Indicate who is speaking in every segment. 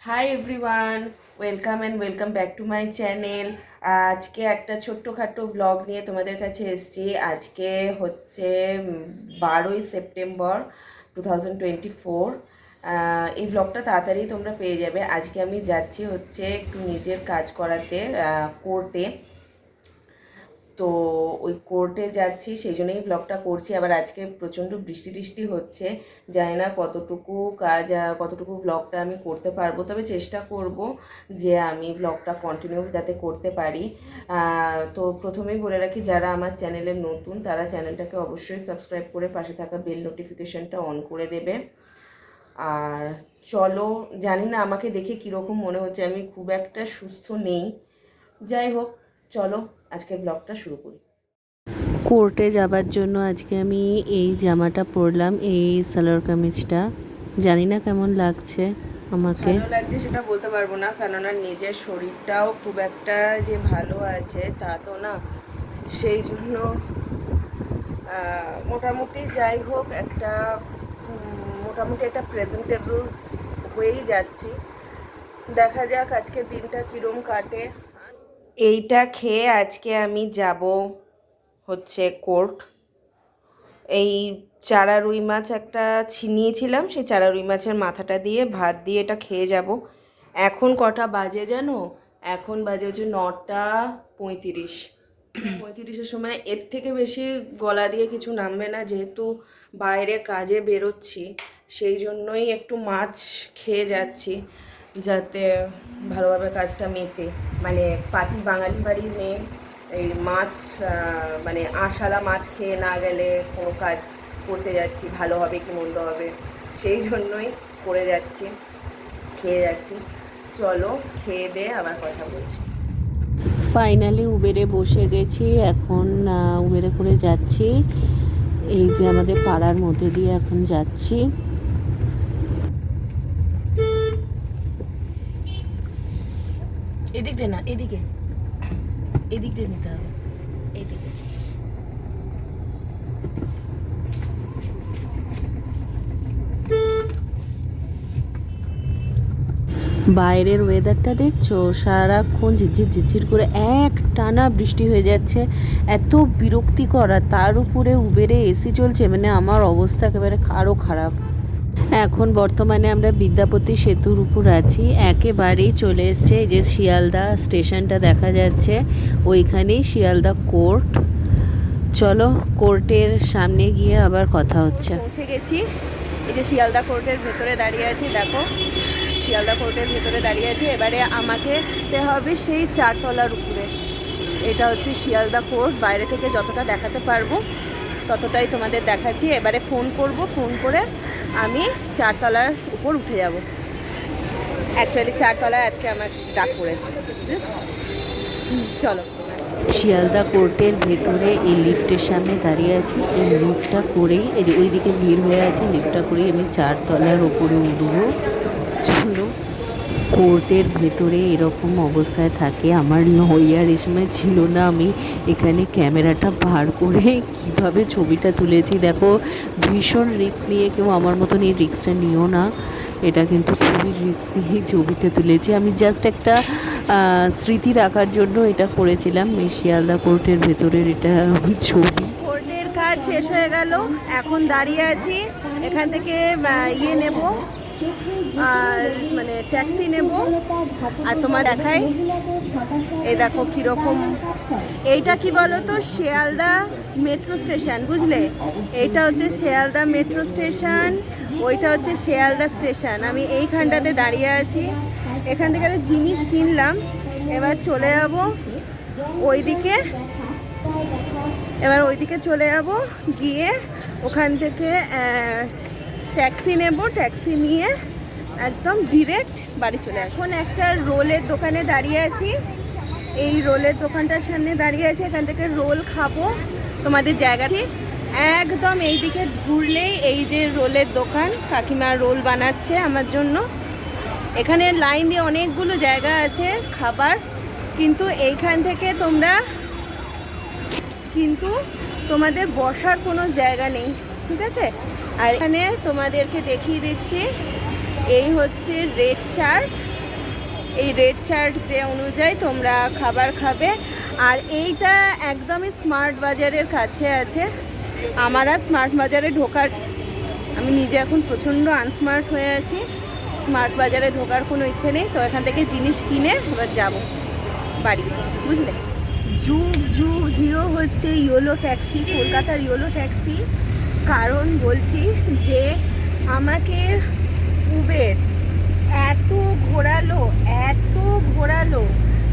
Speaker 1: Hi everyone, welcome and welcome back to my channel. আজকে একটা ছোট্টখাটো blog নিয়ে তোমাদের কাছে এসেছি। আজকে হচ্ছে 12ই সেপ্টেম্বর 2024। এই ব্লগটা তাড়াতাড়ি তোমরা পেয়ে যাবে। আজকে আমি যাচ্ছি হচ্ছে একটু নিজের কাজ করাতে কোর্টে। তো ওই কোর্টে যাচ্ছি, সেই জন্যই ব্লগটা করছি। আবার আজকে প্রচণ্ড বৃষ্টি টিষ্টি হচ্ছে, জানি না কতটুকু কাজ কতটুকু ব্লগটা আমি করতে পারবো, তবে চেষ্টা করব যে আমি ব্লগটা কন্টিনিউ যাতে করতে পারি। তো প্রথমেই বলে রাখি, যারা আমার চ্যানেলে নতুন তারা চ্যানেলটাকে অবশ্যই সাবস্ক্রাইব করে পাশে থাকা বেল নোটিফিকেশনটা অন করে দেবে। আর চলো, জানি না আমাকে দেখে কীরকম মনে হচ্ছে, আমি খুব একটা সুস্থ নেই। যাই হোক, চলো আজকের ব্লগটা শুরু করি।
Speaker 2: কোর্টে যাবার জন্য আজকে আমি এই জামাটা পরলাম, এই সালোয়ার কামিজটা। জানি না কেমন লাগছে আমাকে।
Speaker 1: ভালো লাগছে সেটা বলতে পারবো না, কেননা নিজের শরীরটাও খুব একটা যে ভালো আছে তা তো না। সেই জন্য মোটামুটি যাই হোক একটা মোটামুটি একটা প্রেজেন্টেবল হয়েই যাচ্ছি। দেখা যাক আজকের দিনটা কীরম কাটে। এইটা খেয়ে আজকে আমি যাব হচ্ছে কোর্ট। এই চারা রুই মাছ একটা নিয়েছিলাম, সেই চারা রুই মাছের মাথাটা দিয়ে ভাত দিয়ে এটা খেয়ে যাব। এখন কটা বাজে জানো? এখন বাজে হচ্ছে 9:35। 35-এর সময় এর থেকে বেশি গলা দিয়ে কিছু নামবে না, যেহেতু বাইরে কাজে বেরোচ্ছি। সেই জন্যই একটু মাছ খেয়ে যাচ্ছি, যাতে ভালোভাবে কাজটা মেটে। মানে পাতি বাঙালি বাড়ির মেয়ে, এই মাছ মানে আঁশালা মাছ খেয়ে না গেলে কোনো কাজ করতে যাচ্ছি ভালো হবে কি মন্দ হবে, সেই জন্যই করে যাচ্ছি, খেয়ে যাচ্ছি। চলো খেয়ে দিয়ে আবার কথা বলছি।
Speaker 2: ফাইনালি উবেরে বসে গেছি, এখন উবেরে করে যাচ্ছি। এই যে আমাদের পাড়ার মধ্যে দিয়ে এখন যাচ্ছি।
Speaker 1: এদিক দিয়ে না, এদিকে, এদিক দিয়ে নিতে হবে, এদিকে।
Speaker 2: বাইরের ওয়েদারটা দেখছো, সারাক্ষণ ঝিরঝির ঝিরঝির করে এক টানা বৃষ্টি হয়ে যাচ্ছে, এত বিরক্তিকর। আর তার উপরে উবেরে এসি চলছে, মানে আমার অবস্থা একেবারে আরও খারাপ। এখন বর্তমানে আমরা বিদ্যাপতি সেতুর উপর আছি, একেবারেই চলে এসছে। এই যে শিয়ালদা স্টেশনটা দেখা যাচ্ছে, ওইখানেই শিয়ালদা কোর্ট। চলো কোর্টের সামনে গিয়ে আবার কথা হচ্ছে।
Speaker 1: পৌঁছে গেছি। এই যে শিয়ালদা কোর্টের ভেতরে দাঁড়িয়ে আছি, দেখো শিয়ালদা কোর্টের ভেতরে দাঁড়িয়ে আছে। এবারে আমাকে যেতে হবে সেই 4তলার উপরে। এটা হচ্ছে শিয়ালদা কোর্ট। বাইরে থেকে যতটা দেখাতে পারবো ততটাই তোমাদের দেখাচ্ছি। এবারে ফোন করব, ফোন করে আমি 4তলার উপর উঠে যাব। অ্যাকচুয়ালি 4তলায় আজকে আমার ডাক পড়েছে, বুঝেছো? চলো।
Speaker 2: শিয়ালদা কোর্টের ভেতরে এই লিফটের সামনে দাঁড়িয়ে আছি। এই লিফটটা করেই, এই যে ওইদিকে ভিড় হয়ে আছে, লিফটটা করেই আমি 4তলার ওপরে উঠবো। চলো, কোর্টের ভেতরে এরকম অবস্থায় থাকে। আমার লয়ার এ সময় ছিল না, আমি এখানে ক্যামেরাটা বার করে কিভাবে ছবিটা তুলেছি দেখো। ভীষণ রিস্ক নিয়ে, কেউ আমার মতন এই রিস্কটা নিও না। এটা কিন্তু খুবই রিস্ক নিয়ে ছবিটা তুলেছি আমি। জাস্ট একটা স্মৃতি রাখার জন্য এটা করেছিলাম। শিয়ালদা কোর্টের ভেতরের এটা ছবি।
Speaker 1: কোর্টের কাজ শেষ হয়ে গেল, এখন দাঁড়িয়ে আছি। এখান থেকে নেব, আর মানে ট্যাক্সি নেব। আর তোমার দেখাই, এই দেখো কীরকম। এইটা কি বলো তো, শিয়ালদা মেট্রো স্টেশন, বুঝলে? এইটা হচ্ছে শিয়ালদা মেট্রো স্টেশন, ওইটা হচ্ছে শিয়ালদা স্টেশন। আমি এইখানটাতে দাঁড়িয়ে আছি। এখান থেকে একটা জিনিস কিনলাম, এবার চলে যাব ওইদিকে। এবার ওইদিকে চলে যাব, গিয়ে ওখান থেকে ট্যাক্সি নেব। ট্যাক্সি নিয়ে একদম ডিরেক্ট বাড়ি চলে আসবো। এখন একটা রোলের দোকানে দাঁড়িয়ে আছি। এই রোলের দোকানটার সামনে দাঁড়িয়ে আছি, এখান থেকে রোল খাবো। তোমাদের জায়গাটি একদম এই দিকে ঘুরলেই এই যে রোলের দোকান, কাকিমা রোল বানাচ্ছে আমার জন্য। এখানে লাইন দিয়ে অনেকগুলো জায়গা আছে খাবার, কিন্তু এইখান থেকে কিন্তু তোমাদের বসার কোনো জায়গা নেই, ঠিক আছে? আর এখানে তোমাদেরকে দেখিয়ে দিচ্ছি, এই হচ্ছে রেড চার্ট। এই রেড চার্ট দেওয়া অনুযায়ী তোমরা খাবার খাবে। আর এইটা একদমই স্মার্ট বাজারের কাছে আছে। আমার আর স্মার্ট বাজারে ঢোকার, আমি নিজে এখন প্রচণ্ড আনস্মার্ট হয়ে আছি, স্মার্ট বাজারে ঢোকার কোনো ইচ্ছে নেই। তো এখান থেকে জিনিস কিনে এবার যাব বাড়ি, বুঝলে। যুগ যুগ জিও হচ্ছে ইয়োলো ট্যাক্সি, কলকাতার ইয়োলো ট্যাক্সি। কারণ বলছি যে আমাকে উবের এত ঘোরালো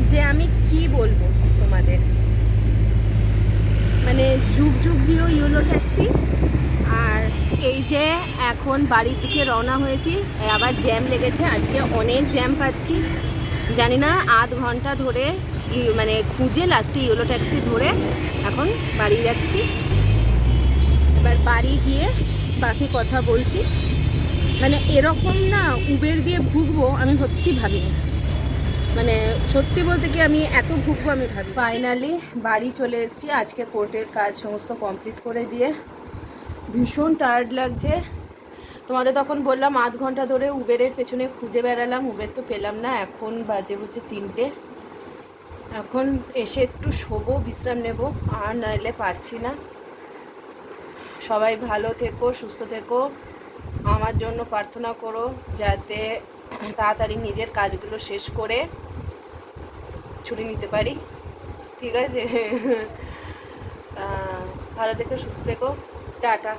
Speaker 1: যে আমি কি বলবো তোমাদের। মানে যুগ যুগ জিও ইয়োলো ট্যাক্সি। আর এই যে এখন বাড়ির দিকে রওনা হয়েছি, আবার জ্যাম লেগেছে, আজকে অনেক জ্যাম পাচ্ছি। জানি না আধ ঘন্টা ধরে মানে খুঁজে লাস্টে ইয়োলো ট্যাক্সি ধরে এখন বাড়ি যাচ্ছি। এবার বাড়ি গিয়ে বাকি কথা বলছি। মানে এরকম না উবের দিয়ে ভুগবো আমি সত্যি ভাবিনি, মানে সত্যি বলতে কি আমি এত ভুগবো আমি ভাবি। ফাইনালি বাড়ি চলে এসেছি, আজকে কোর্টের কাজ সমস্ত কমপ্লিট করে দিয়ে। ভীষণ টায়ার্ড লাগছে। তোমাদের তখন বললাম আধ ঘন্টা ধরে উবেরের পেছনে খুঁজে বেড়ালাম, উবের তো পেলাম না। এখন বাজে হচ্ছে 3টে। এখন এসে একটু শোবো, বিশ্রাম নেব, আর নাইলে পারছি না। সবাই ভালো থেকো, সুস্থ থেকো, আমার জন্য প্রার্থনা করো যাতে তাড়াতাড়ি নিজের কাজগুলো শেষ করে ছুটি নিতে পারি, ঠিক আছে? ভালো থেকো, সুস্থ থেকো, টাটা।